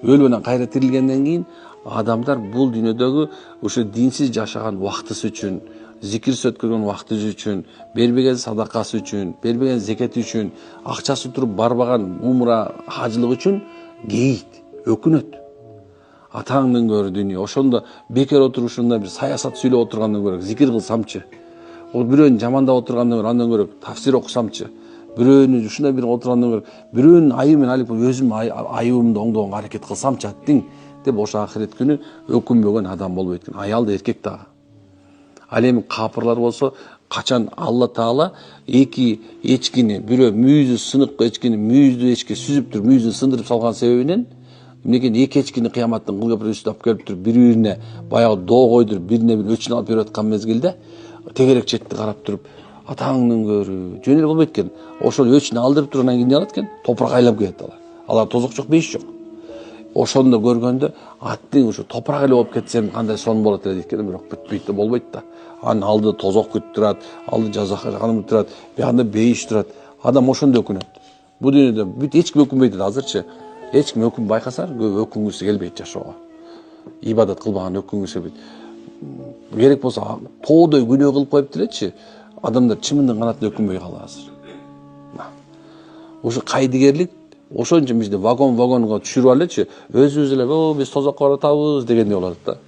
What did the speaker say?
өлүп анан кайра тирилгенден кийин адамдар бул дүйнөдөгү ошо динсиз жашаган убактысы үчүн, зикирсиз өткөргөн убактысы үчүн, бербеген садакасы үчүн, бербеген зекети үчүн, акчасы туруп барбаган умра, хажылык үчүн кейит, өкүнөт. Атаңдын көрү дүйнө. Ошондо бекер отурушунда бир саясат сүйлөп отургандан көрө зикир кылсамчы. Ол бирөөнү жамандап отургандан көрө андан көрө тафсир окусамчы. Бирөөнү ушундай бир отургандан көрө бирөөнүн айыбын алып өзүм айыбымды оңдогонго аракет кылсамчы аттиң деп ошо ахирет күнү өкүнбөгөн адам болбойт экен. Аял да эркек дагы. Ал эми капырлар болсо качан Алла Таала эки эчкини, бирөө мүйүзү сынык эчкини, мүйүздүү эчки сүзүп туруп мүйүзүн сындырып салган себебинен мынекей эки эчкини кыяматтын кыл көпүрө үстүнө алып келип туруп бири-бирине баягы доо койдуруп бирине бир өчүн алып берип аткан мезгилде тегерек четти карап туруп атаңдын көрү жөн эле болбойт экен. Ошол өчүн алдырып туруп анан кийин эмне кылат экен? Топурак айлап кетет алар. Алар тозок жок, бейиш жок. Ошондо көргөндө аттың ушу топурак эле болуп кетсем кандай сонун болот эле дейт экен, бирок бүтпөйт да, болбойт да. Анын алды тозок күтүп турат, алды жазаканым турат, биягында бейиш турат. Адам ошондо өкүнөт. Бул дүйнөдө бүт эч ким өкүнбөйт да азырчы. Эч ким өкүн байкасаңар, көп өкүнгүсү келбейт жашоого. Ибадат кылбаган өкүнгүсү келбейт. Керек болсо тоодой күнөө кылып коюп делечи, адамдар чымындын канатында өкүнбөй калат азыр. Ошо кайдыгерлик ошончо бизде вагонго түшүрүп алечи, өзүбүз эле биз тозокко баратабыз дегендей болот да.